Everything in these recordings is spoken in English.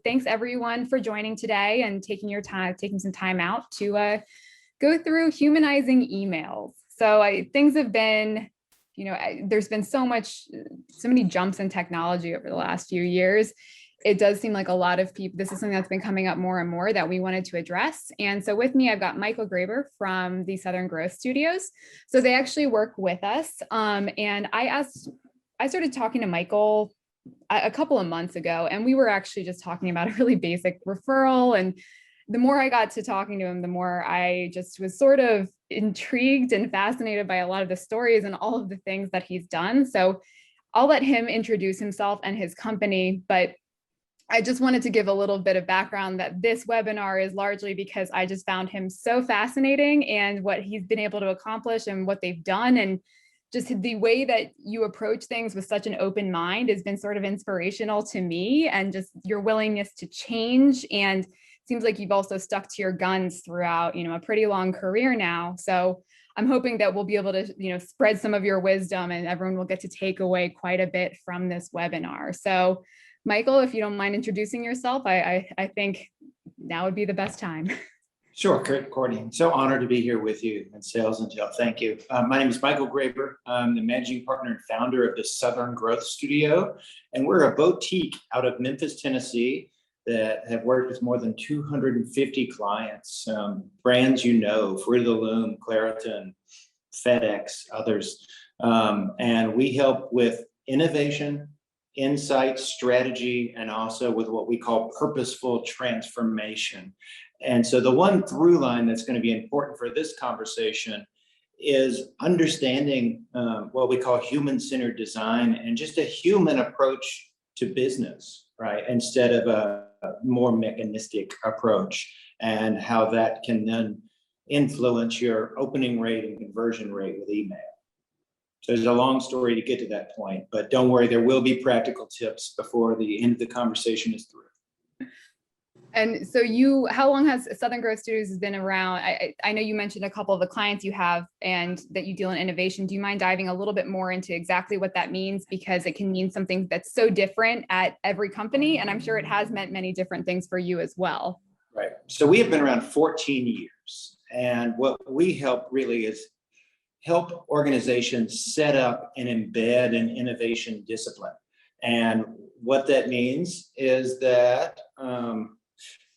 Thanks everyone for joining today and taking some time out to go through humanizing emails. So things have been, there's been so many jumps in technology over the last few years. It does seem like a lot of people, this is something that's been coming up more and more that we wanted to address. And so with me, I've got Michel Graber from the Southern Growth Studios. So they actually work with us. And I started talking to Michel a couple of months ago, and we were actually just talking about a really basic referral. And the more I got to talking to him, the more I just was sort of intrigued and fascinated by a lot of the stories and all of the things that he's done. So I'll let him introduce himself and his company, but I just wanted to give a little bit of background that this webinar is largely because I just found him so fascinating and what he's been able to accomplish and what they've done. And just the way that you approach things with such an open mind has been sort of inspirational to me, and just your willingness to change. And it seems like you've also stuck to your guns throughout, a pretty long career now. So I'm hoping that we'll be able to, spread some of your wisdom and everyone will get to take away quite a bit from this webinar. So Michel, if you don't mind introducing yourself, I think now would be the best time. Sure, Courtney. I'm so honored to be here with you at SalesIntel. Thank you. My name is Michel Graber. I'm the managing partner and founder of the Southern Growth Studio, and we're a boutique out of Memphis, Tennessee, that have worked with more than 250 clients, brands Fruit of the Loom, Claritin, FedEx, others, and we help with innovation, insight, strategy, and also with what we call purposeful transformation. And so the one through line that's going to be important for this conversation is understanding what we call human-centered design and just a human approach to business, right? Instead of a more mechanistic approach, and how that can then influence your opening rate and conversion rate with email. So there's a long story to get to that point, but don't worry, there will be practical tips before the end of the conversation is through. And so how long has Southern Growth Studios been around? I know you mentioned a couple of the clients you have and that you deal in innovation. Do you mind diving a little bit more into exactly what that means? Because it can mean something that's so different at every company. And I'm sure it has meant many different things for you as well. Right. So we have been around 14 years. And what we help really is help organizations set up and embed an innovation discipline. And what that means is that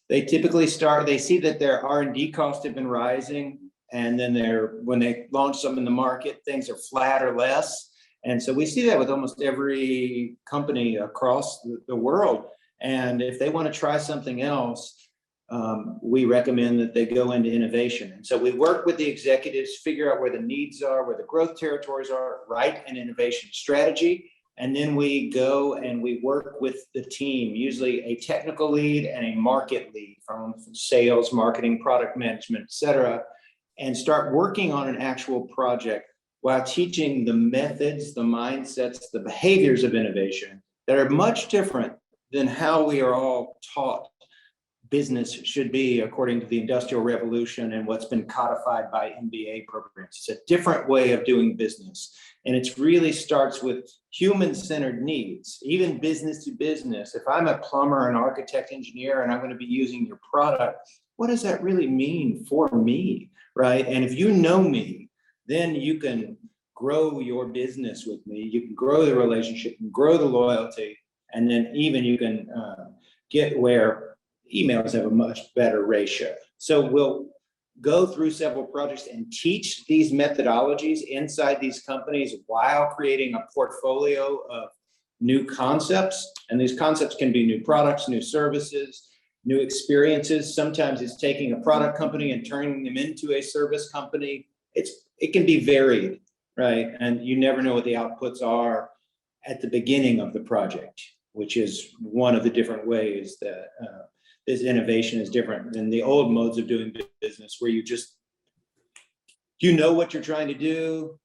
they typically they see that their R&D costs have been rising, and then when they launch something in the market, things are flat or less. And so we see that with almost every company across the world. And if they want to try something else, we recommend that they go into innovation. And so we work with the executives, figure out where the needs are, where the growth territories are, write an innovation strategy. And then we go and we work with the team, usually a technical lead and a market lead from sales, marketing, product management, et cetera, and start working on an actual project while teaching the methods, the mindsets, the behaviors of innovation that are much different than how we are all taught business should be according to the Industrial Revolution and what's been codified by MBA programs. It's a different way of doing business. And it really starts with human-centered needs, even business to business. If I'm a plumber, an architect, engineer, and I'm going to be using your product, what does that really mean for me, right? And if you know me, then you can grow your business with me. You can grow the relationship and grow the loyalty. And then even you can get where emails have a much better ratio. So we'll go through several projects and teach these methodologies inside these companies while creating a portfolio of new concepts. And these concepts can be new products, new services, new experiences. Sometimes it's taking a product company and turning them into a service company. It can be varied, right? And you never know what the outputs are at the beginning of the project, which is one of the different ways that this innovation is different than the old modes of doing business, where you know what you're trying to do,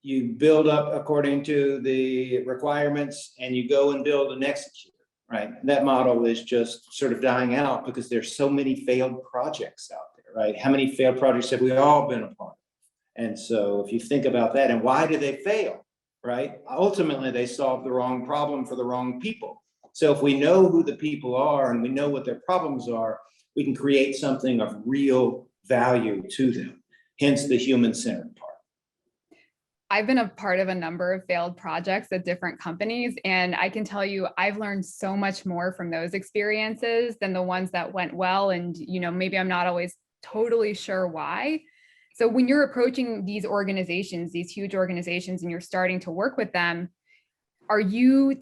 you build up according to the requirements, and you go and build and execute, right? That model is just sort of dying out because there's so many failed projects out there, right? How many failed projects have we all been a part of? And so if you think about that, and why do they fail, right? Ultimately, they solve the wrong problem for the wrong people. So if we know who the people are and we know what their problems are, we can create something of real value to them, hence the human-centered part. I've been a part of a number of failed projects at different companies, and I can tell you I've learned so much more from those experiences than the ones that went well. And, maybe I'm not always totally sure why. So when you're approaching these organizations, these huge organizations, and you're starting to work with them, are you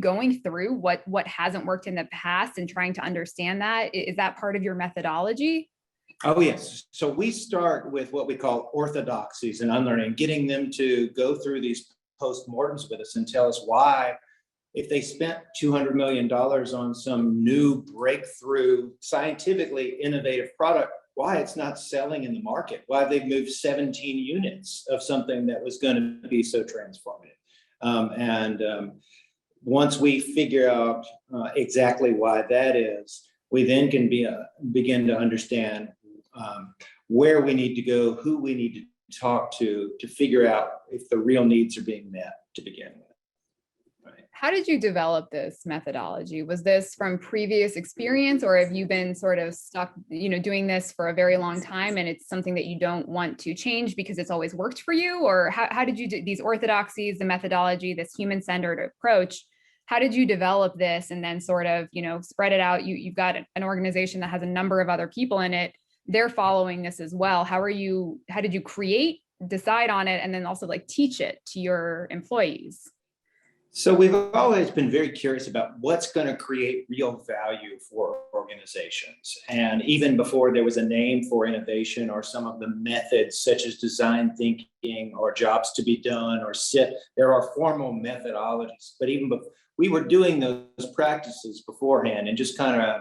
going through what hasn't worked in the past and trying to understand that? Is that part of your methodology? Oh, yes. So we start with what we call orthodoxies and unlearning, getting them to go through these postmortems with us and tell us why, if they spent $200 million on some new breakthrough, scientifically innovative product, why it's not selling in the market, why they've moved 17 units of something that was going to be so transformative. Once we figure out exactly why that is, we then can begin to understand where we need to go, who we need to talk to figure out if the real needs are being met to begin with. Right. How did you develop this methodology? Was this from previous experience, or have you been sort of stuck, doing this for a very long time and it's something that you don't want to change because it's always worked for you? Or how did you do these orthodoxies, the methodology, this human-centered approach? How did you develop this and then sort of, spread it out? You've got an organization that has a number of other people in it. They're following this as well. How did you decide on it, and then also teach it to your employees? So we've always been very curious about what's going to create real value for organizations. And even before there was a name for innovation or some of the methods such as design thinking or jobs to be done or there are formal methodologies. But even before, we were doing those practices beforehand and just kind of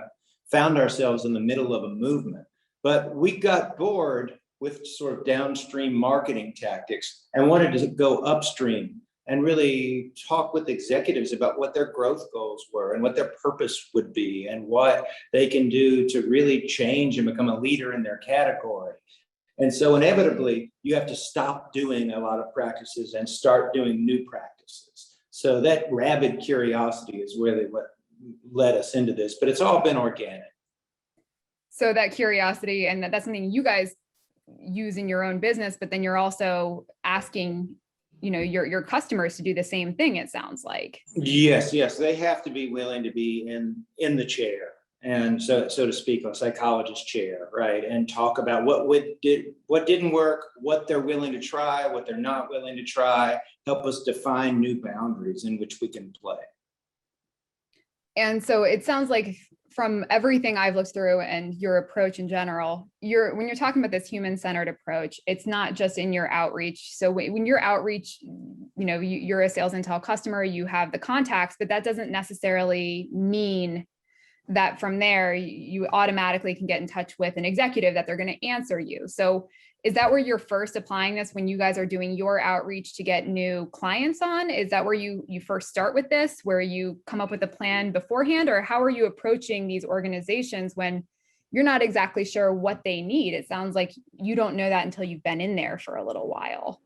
found ourselves in the middle of a movement. But we got bored with sort of downstream marketing tactics and wanted to go upstream and really talk with executives about what their growth goals were and what their purpose would be and what they can do to really change and become a leader in their category. And so inevitably, you have to stop doing a lot of practices and start doing new practices. So that rabid curiosity is really what led us into this, but it's all been organic. So that curiosity, and that's something you guys use in your own business, but then you're also asking your customers to do the same thing, it sounds like. Yes, they have to be willing to be in the chair, and so to speak, a psychologist's chair, right? And talk about what didn't work, what they're willing to try, what they're not willing to try, help us define new boundaries in which we can play. And so it sounds like from everything I've looked through and your approach in general, when you're talking about this human-centered approach, it's not just in your outreach. So when your outreach, you're a SalesIntel customer, you have the contacts, but that doesn't necessarily mean that from there you automatically can get in touch with an executive that they're going to answer you. So is that where you're first applying this when you guys are doing your outreach to get new clients on? Is that where you first start with this, where you come up with a plan beforehand? Or how are you approaching these organizations when you're not exactly sure what they need? It sounds like you don't know that until you've been in there for a little while.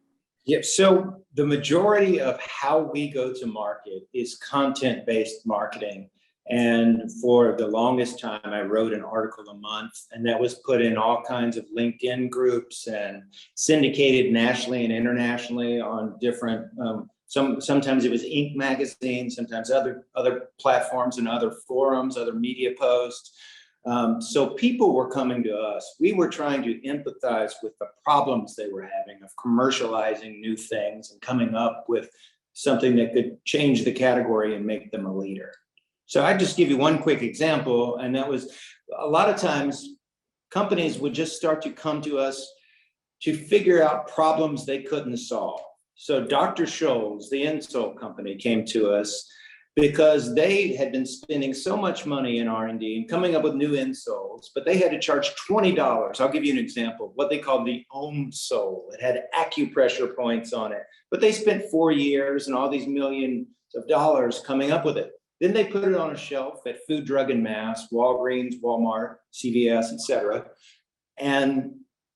Yeah, so the majority of how we go to market is content-based marketing. And for the longest time, I wrote an article a month, and that was put in all kinds of LinkedIn groups and syndicated nationally and internationally on different, sometimes it was Inc. magazine, sometimes other platforms and other forums, other media posts. So people were coming to us. We were trying to empathize with the problems they were having of commercializing new things and coming up with something that could change the category and make them a leader. So I just give you one quick example, and that was a lot of times companies would just start to come to us to figure out problems they couldn't solve. So Dr. Scholls, the insole company, came to us because they had been spending so much money in R&D and coming up with new insoles, but they had to charge $20. I'll give you an example, what they called the Ohm sole. It had acupressure points on it, but they spent 4 years and all these millions of dollars coming up with it. Then they put it on a shelf at Food, Drug, and Mass, Walgreens, Walmart, CVS, et cetera. And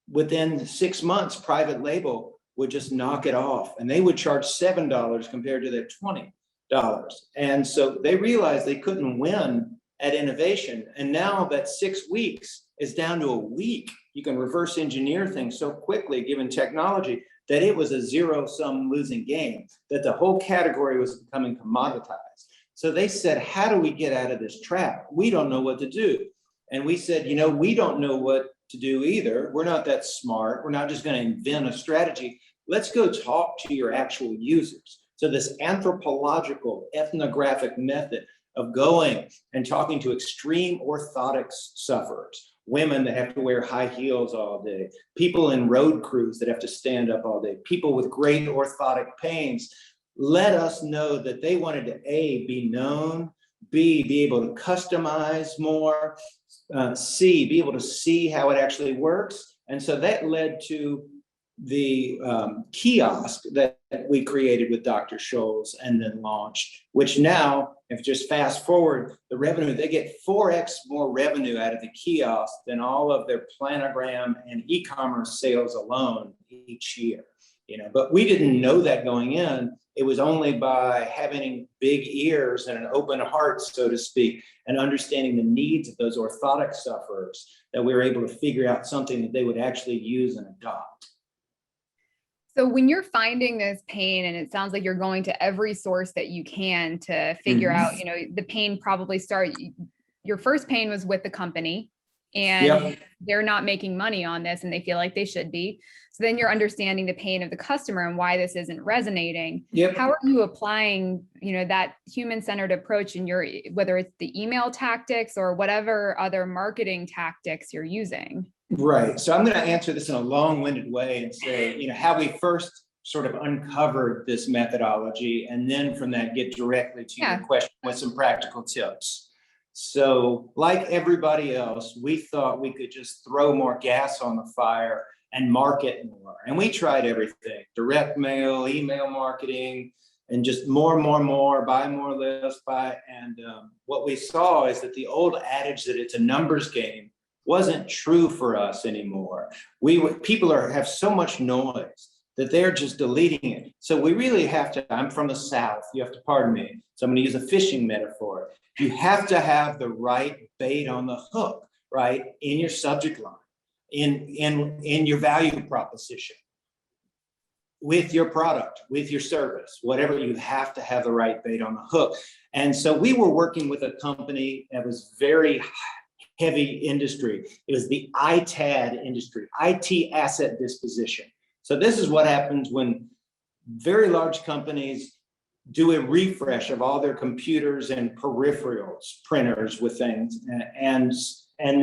within 6 months, private label would just knock it off. And they would charge $7 compared to their $20. And so they realized they couldn't win at innovation. And now that 6 weeks is down to a week. You can reverse engineer things so quickly given technology that it was a zero-sum losing game, that the whole category was becoming commoditized. So they said, how do we get out of this trap? We don't know what to do. And we said, we don't know what to do either. We're not that smart. We're not just going to invent a strategy. Let's go talk to your actual users. So this anthropological, ethnographic method of going and talking to extreme orthotics sufferers, women that have to wear high heels all day, people in road crews that have to stand up all day, people with great orthotic pains, let us know that they wanted to A, be known, B, be able to customize more, C, be able to see how it actually works. And so that led to the kiosk that we created with Dr. Scholls and then launched, which now, if just fast forward, the revenue, they get 4x more revenue out of the kiosk than all of their planogram and e-commerce sales alone each year. But we didn't know that going in. It was only by having big ears and an open heart, so to speak, and understanding the needs of those orthotic sufferers that we were able to figure out something that they would actually use and adopt. So when you're finding this pain, and it sounds like you're going to every source that you can to figure out, the pain probably your first pain was with the company, and they're not making money on this and they feel like they should be. So then you're understanding the pain of the customer and why this isn't resonating. How are you applying, that human-centered approach in whether it's the email tactics or whatever other marketing tactics you're using? Right. So I'm going to answer this in a long-winded way and say, how we first sort of uncovered this methodology, and then from that get directly to your question with some practical tips. So like everybody else, we thought we could just throw more gas on the fire and market more. And we tried everything: direct mail, email marketing, and just more, buy more, less buy. And what we saw is that the old adage that it's a numbers game wasn't true for us anymore. People have so much noise that they're just deleting it. So we really have to, I'm from the South, you have to pardon me. So I'm going to use a fishing metaphor. You have to have the right bait on the hook, right? In your subject line, in your value proposition, with your product, with your service, whatever, you have to have the right bait on the hook. And so we were working with a company that was very heavy industry. It was the ITAD industry, IT asset disposition. So this is what happens when very large companies do a refresh of all their computers and peripherals, printers with things. And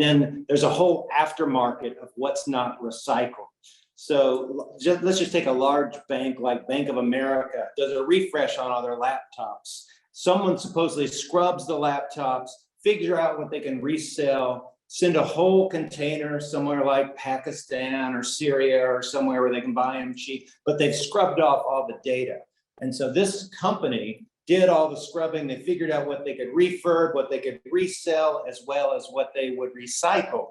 then there's a whole aftermarket of what's not recycled. So let's just take a large bank like Bank of America, does a refresh on all their laptops. Someone supposedly scrubs the laptops, figure out what they can resell, send a whole container somewhere like Pakistan or Syria or somewhere where they can buy them cheap, but they've scrubbed off all the data. And so this company did all the scrubbing. They figured out what they could refurb, what they could resell, as well as what they would recycle.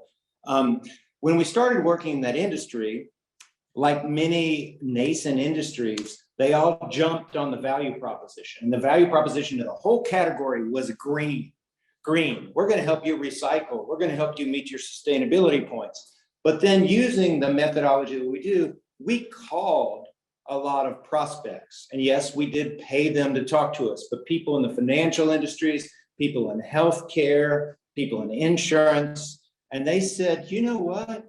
When we started working in that industry, like many nascent industries, they all jumped on the value proposition. And the value proposition of the whole category was green. We're going to help you recycle. We're going to help you meet your sustainability points. But then using the methodology that we do, we called a lot of prospects. And yes, we did pay them to talk to us, but people in the financial industries, people in healthcare, people in insurance, and they said, you know what?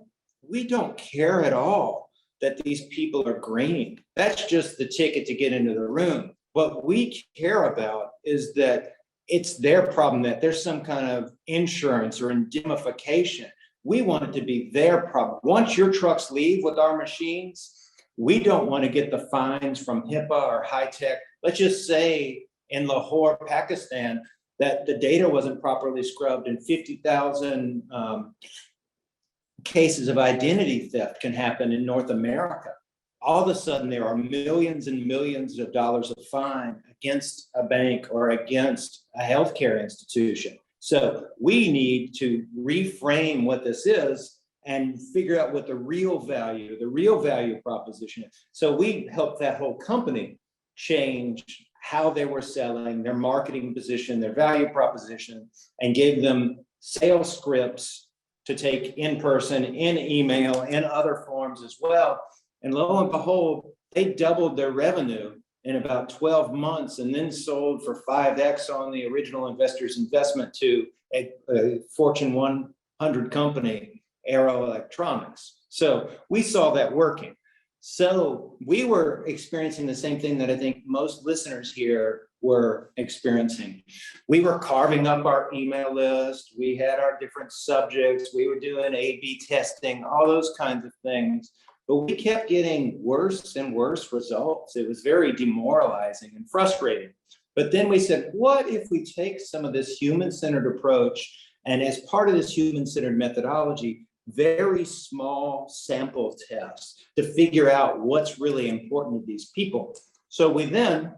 We don't care at all that these people are green. That's just the ticket to get into the room. What we care about is that it's their problem, that there's some kind of insurance or indemnification. We want it to be their problem. Once your trucks leave with our machines, we don't want to get the fines from HIPAA or high tech. Let's just say in Lahore, Pakistan, that the data wasn't properly scrubbed and 50,000 cases of identity theft can happen in North America. All of a sudden, there are millions and millions of dollars of fine against a bank or against a healthcare institution. So we need to reframe what this is and figure out what the real value proposition is. So we helped that whole company change how they were selling, their marketing position, their value proposition, and gave them sales scripts to take in person, in email, in other forms as well. And lo and behold, they doubled their revenue in about 12 months and then sold for 5x on the original investor's investment to a Fortune 100 company, Arrow Electronics. So we saw that working. So we were experiencing the same thing that I think most listeners here were experiencing. We were carving up our email list. We had our different subjects. We were doing A/B testing, all those kinds of things. But we kept getting worse and worse results. It was very demoralizing and frustrating. But then we said, what if we take some of this human-centered approach, and as part of this human-centered methodology, very small sample tests to figure out what's really important to these people. So we then,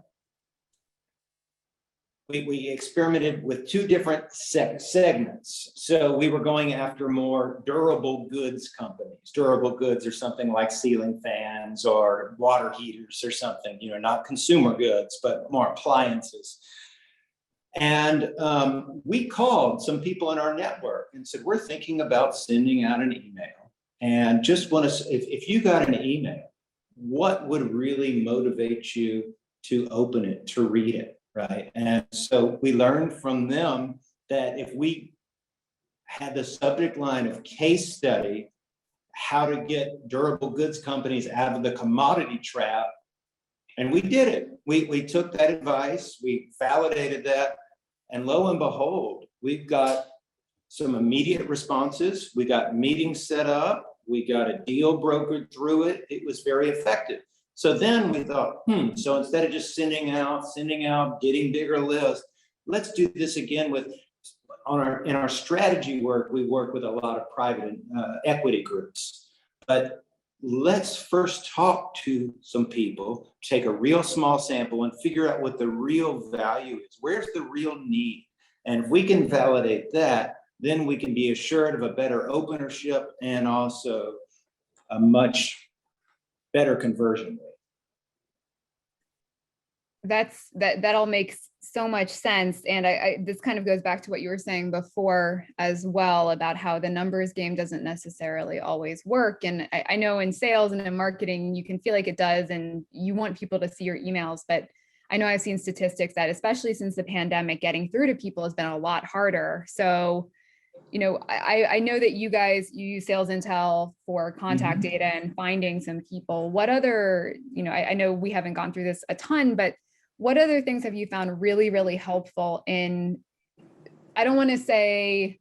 we experimented with two different segments. So we were going after more durable goods companies. Durable goods are something like ceiling fans or water heaters or something, you know, not consumer goods, but more appliances. And we called some people in our network and said, we're thinking about sending out an email. And just want to, if you got an email, what would really motivate you to open it, to read it, right? And so we learned from them that if we had the subject line of case study, how to get durable goods companies out of the commodity trap, and we did it. We took that advice, we validated that, and lo and behold, we've got some immediate responses. We got meetings set up. We got a deal brokered through it. It was very effective. So then we thought, so instead of just sending out, getting bigger lists, let's do this again with, in our strategy work, we work with a lot of private equity groups. But let's first talk to some people, take a real small sample and figure out what the real value is. Where's the real need? And if we can validate that, then we can be assured of a better openership and also a much better conversion rate. That all makes so much sense. And this kind of goes back to what you were saying before as well about how the numbers game doesn't necessarily always work. And I know in sales and in marketing, you can feel like it does, and you want people to see your emails. But I know I've seen statistics that especially since the pandemic, getting through to people has been a lot harder. So, you know, I know that you guys, you use SalesIntel for contact data and finding some people. What other, you know, I know we haven't gone through this a ton, but what other things have you found really, really helpful in, I don't want to say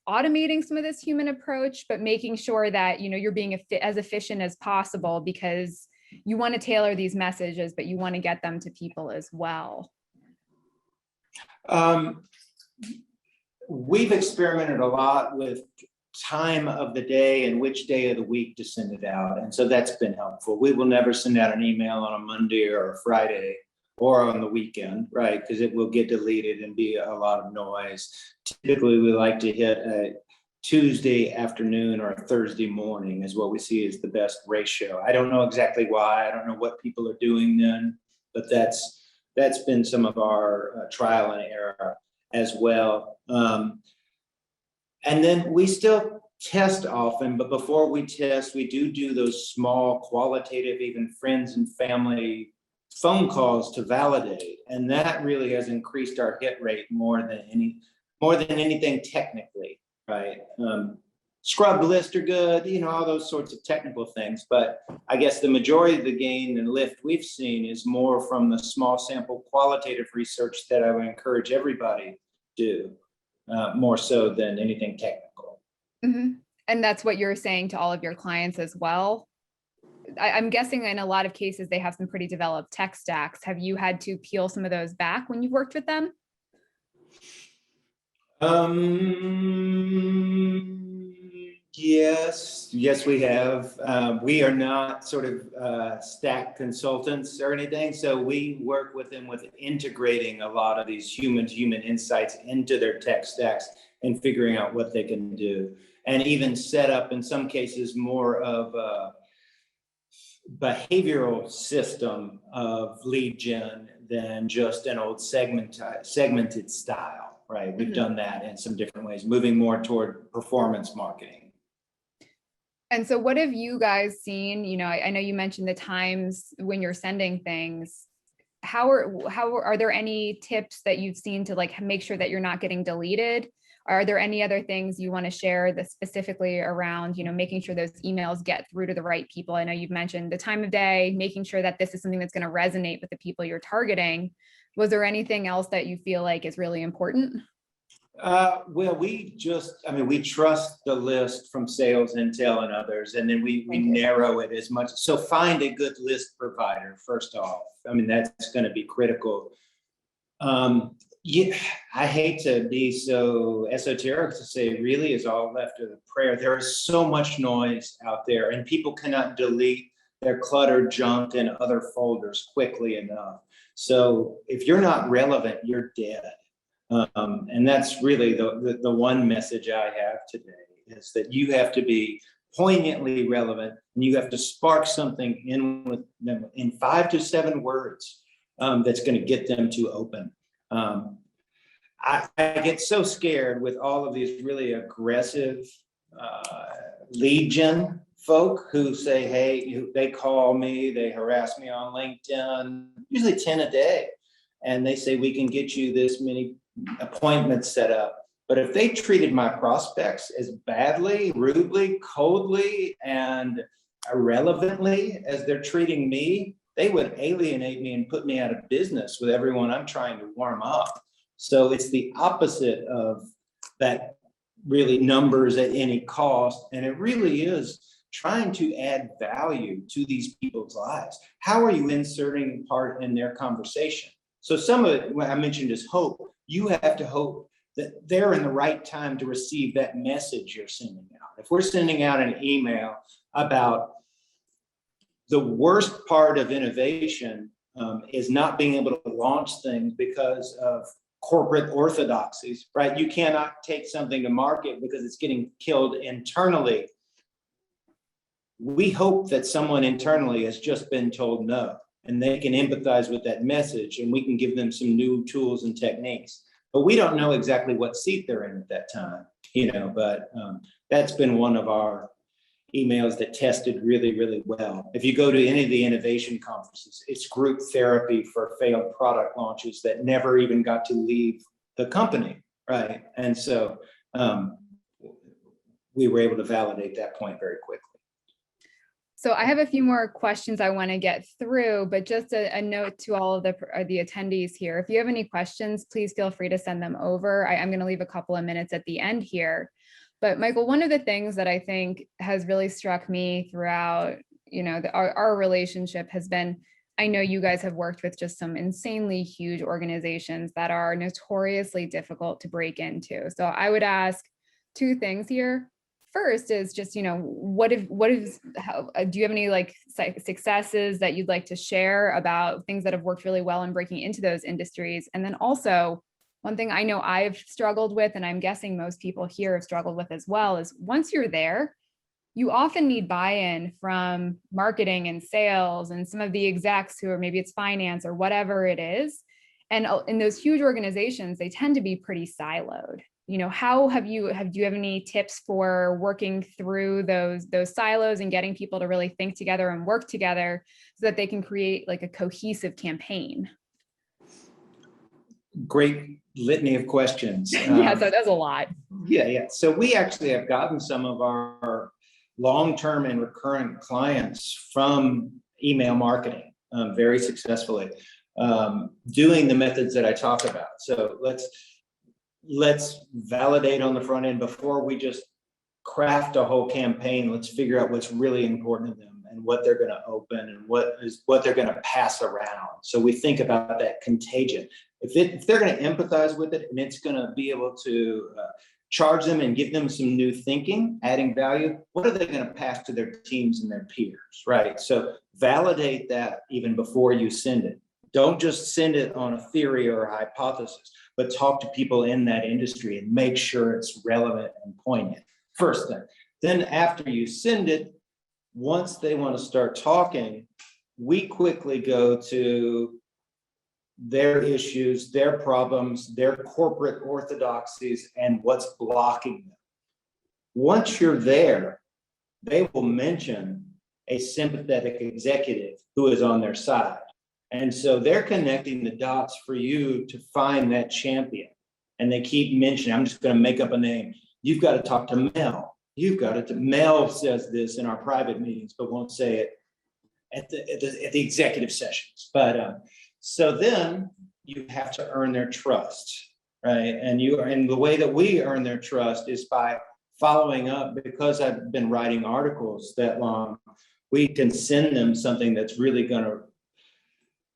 automating some of this human approach, but making sure that, you know, you're being as efficient as possible, because you want to tailor these messages, but you want to get them to people as well? We've experimented a lot with time of the day and which day of the week to send it out. And so that's been helpful. We will never send out an email on a Monday or a Friday or on the weekend, right? Because it will get deleted and be a lot of noise. Typically, we like to hit a Tuesday afternoon or a Thursday morning is what we see as the best ratio. I don't know exactly why. I don't know what people are doing then, but that's been some of our trial and error as well. And then we still test often, but before we test, we do those small qualitative, even friends and family phone calls to validate. And that really has increased our hit rate more than anything technically, right? Scrubbed lists are good, you know, all those sorts of technical things. But I guess the majority of the gain and lift we've seen is more from the small sample qualitative research that I would encourage everybody to do. More so than anything technical. And that's what you're saying to all of your clients as well? I'm guessing in a lot of cases, they have some pretty developed tech stacks. Have you had to peel some of those back when you've worked with them? Yes, we have. We are not sort of stack consultants or anything. So we work with them with integrating a lot of these human insights into their tech stacks and figuring out what they can do. And even set up, in some cases, more of behavioral system of lead gen than just an old segmented style, right? We've done that in some different ways, moving more toward performance marketing. And so what have you guys seen? You know, I know you mentioned the times when you're sending things. How are there any tips that you've seen to like make sure that you're not getting deleted? Are there any other things you want to share that specifically around, you know, making sure those emails get through to the right people? I know you've mentioned the time of day, making sure that this is something that's going to resonate with the people you're targeting. Was there anything else that you feel like is really important? Well, we trust the list from SalesIntel and others, and then we narrow it as much. So find a good list provider, first off. I mean, that's going to be critical. Yeah, I hate to be so esoteric to say it really is all left to the prayer. There is so much noise out there, and people cannot delete their cluttered junk and other folders quickly enough. So if you're not relevant, you're dead. And that's really the one message I have today, is that you have to be poignantly relevant, and you have to spark something in with them in 5 to 7 words that's going to get them to open. I get so scared with all of these really aggressive lead gen folk who say, hey, they call me, they harass me on LinkedIn, usually 10 a day. And they say, we can get you this many appointments set up. But if they treated my prospects as badly, rudely, coldly, and irrelevantly as they're treating me, they would alienate me and put me out of business with everyone I'm trying to warm up. So it's the opposite of that, really numbers at any cost. And it really is trying to add value to these people's lives. How are you inserting part in their conversation? So some of it, what I mentioned, is hope. You have to hope that they're in the right time to receive that message you're sending out. If we're sending out an email about the worst part of innovation is not being able to launch things because of corporate orthodoxies, right? You cannot take something to market because it's getting killed internally. We hope that someone internally has just been told no, and they can empathize with that message, and we can give them some new tools and techniques. But we don't know exactly what seat they're in at that time, you know, but that's been one of our emails that tested really, really well. If you go to any of the innovation conferences, it's group therapy for failed product launches that never even got to leave the company, right? And so we were able to validate that point very quickly. So I have a few more questions I want to get through, but just a note to all of the attendees here. If you have any questions, please feel free to send them over. I'm going to leave a couple of minutes at the end here. But Michael, one of the things that I think has really struck me throughout, you know, our relationship has been, I know you guys have worked with just some insanely huge organizations that are notoriously difficult to break into. So I would ask 2 things here. First is just, you know, do you have any like successes that you'd like to share about things that have worked really well in breaking into those industries? And then also, one thing I know I've struggled with, and I'm guessing most people here have struggled with as well, is once you're there, you often need buy-in from marketing and sales and some of the execs who are, maybe it's finance or whatever it is. And in those huge organizations, they tend to be pretty siloed. You know, do you have any tips for working through those silos and getting people to really think together and work together so that they can create like a cohesive campaign? Great litany of questions. Yeah, so that's a lot. Yeah. So we actually have gotten some of our long-term and recurrent clients from email marketing very successfully, doing the methods that I talk about. So let's validate on the front end before we just craft a whole campaign. Let's figure out what's really important to them and what they're going to open and what they're going to pass around. So we think about that contagion. If they're going to empathize with it and it's going to be able to charge them and give them some new thinking, adding value, what are they going to pass to their teams and their peers, right? So validate that even before you send it. Don't just send it on a theory or a hypothesis, but talk to people in that industry and make sure it's relevant and poignant. First thing. Then after you send it, once they want to start talking, we quickly go to their issues, their problems, their corporate orthodoxies, and what's blocking them. Once you're there, they will mention a sympathetic executive who is on their side. And so they're connecting the dots for you to find that champion. And they keep mentioning, I'm just going to make up a name. You've got to talk to Mel. You've got to, Mel says this in our private meetings, but won't say it at the executive sessions. But so then you have to earn their trust, right? And the way that we earn their trust is by following up. Because I've been writing articles that long, we can send them something that's really going to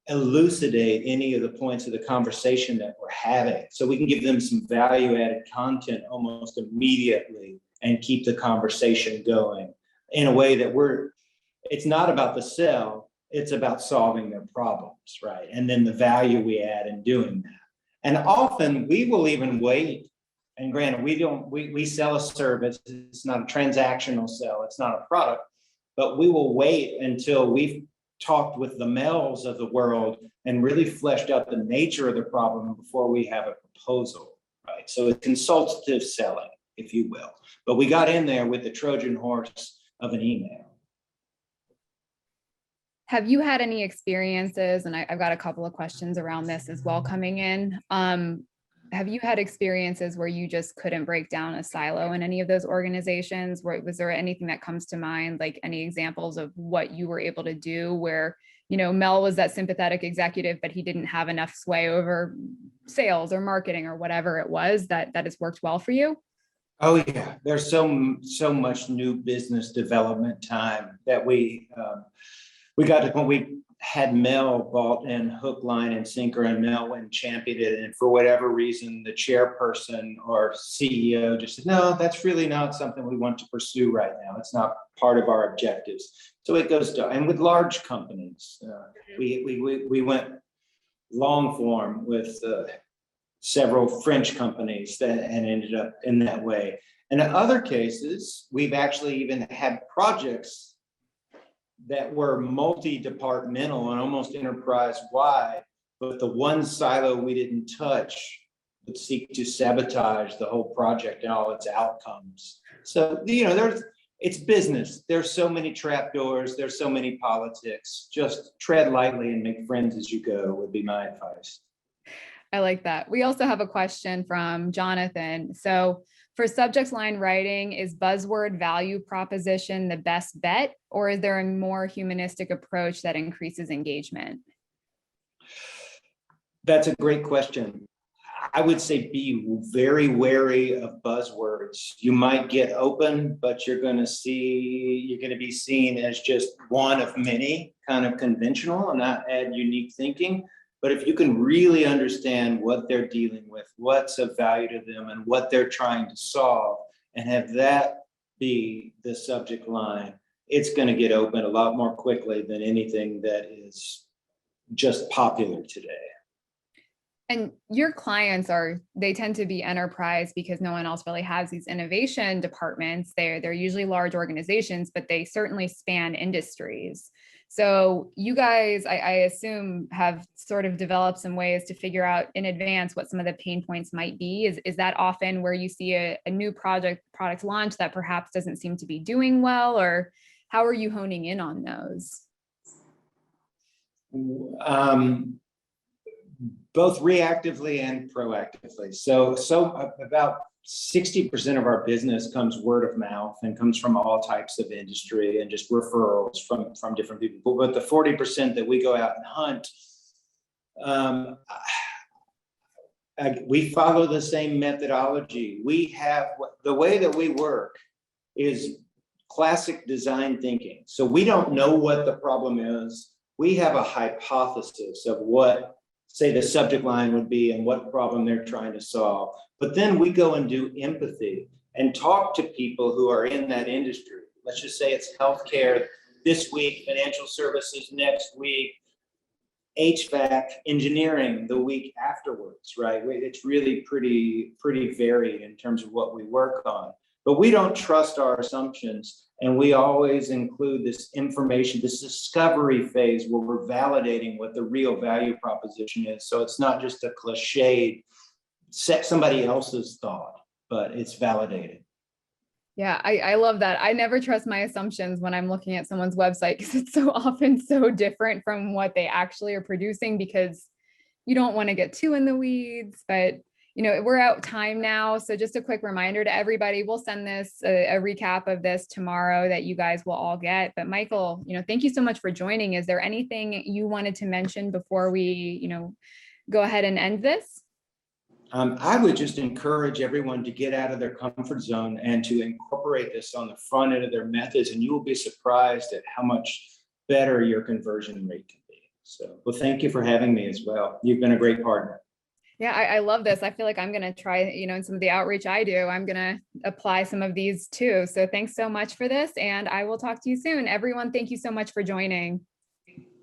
elucidate any of the points of the conversation that we're having. So we can give them some value added content almost immediately and keep the conversation going in a way that it's not about the sell, it's about solving their problems, right? And then the value we add in doing that. And often we will even wait. And granted, we sell a service. It's not a transactional sell. It's not a product, but we will wait until we've talked with the Mels of the world and really fleshed out the nature of the problem before we have a proposal, right? So it's consultative selling, if you will. But we got in there with the Trojan horse of an email. Have you had any experiences, and I've got a couple of questions around this as well coming in. Have you had experiences where you just couldn't break down a silo in any of those organizations? Was there anything that comes to mind, like any examples of what you were able to do where, Mel was that sympathetic executive, but he didn't have enough sway over sales or marketing or whatever it was that has worked well for you? Oh yeah, there's so much new business development time that we got to when we had Mel bought in hook, line, and sinker, and Mel went and championed it. And for whatever reason, the chairperson or CEO just said, no, that's really not something we want to pursue right now. It's not part of our objectives. So it goes to, and with large companies, we went long form with several French companies and ended up in that way. And in other cases, we've actually even had projects that were multi-departmental and almost enterprise-wide, but the one silo we didn't touch would seek to sabotage the whole project and all its outcomes. So, it's business. There's so many trapdoors, there's so many politics. Just tread lightly and make friends as you go would be my advice. I like that. We also have a question from Jonathan. So for subject line writing, is buzzword value proposition the best bet, or is there a more humanistic approach that increases engagement? That's a great question. I would say be very wary of buzzwords. You might get open, but you're going to be seen as just one of many, kind of conventional, and not add unique thinking. But if you can really understand what they're dealing with, what's of value to them, and what they're trying to solve, and have that be the subject line, it's going to get open a lot more quickly than anything that is just popular today. And your clients they tend to be enterprise because no one else really has these innovation departments. They're usually large organizations, but they certainly span industries. So you guys, I assume, have sort of developed some ways to figure out in advance what some of the pain points might be. Is that often where you see a new product launch that perhaps doesn't seem to be doing well, or how are you honing in on those? Both reactively and proactively. So about 60% of our business comes word of mouth and comes from all types of industry and just referrals from different people. But the 40% that we go out and hunt, we follow the same methodology. The way that we work is classic design thinking. So we don't know what the problem is. We have a hypothesis of what, say, the subject line would be and what problem they're trying to solve. But then we go and do empathy and talk to people who are in that industry. Let's just say it's healthcare this week, financial services next week, HVAC, engineering the week afterwards, right? It's really pretty varied in terms of what we work on. But we don't trust our assumptions. And we always include this information, this discovery phase where we're validating what the real value proposition is. So it's not just a cliched, set somebody else's thought, but it's validated. Yeah, I love that. I never trust my assumptions when I'm looking at someone's website because it's so often so different from what they actually are producing, because you don't want to get too in the weeds. But we're out time now. So just a quick reminder to everybody, we'll send this a recap of this tomorrow that you guys will all get. But Michael, thank you so much for joining. Is there anything you wanted to mention before we, go ahead and end this? I would just encourage everyone to get out of their comfort zone and to incorporate this on the front end of their methods, and you will be surprised at how much better your conversion rate can be. So, well, thank you for having me as well. You've been a great partner. Yeah, I love this. I feel like I'm going to try, in some of the outreach I do, I'm going to apply some of these too. So thanks so much for this, and I will talk to you soon. Everyone, thank you so much for joining.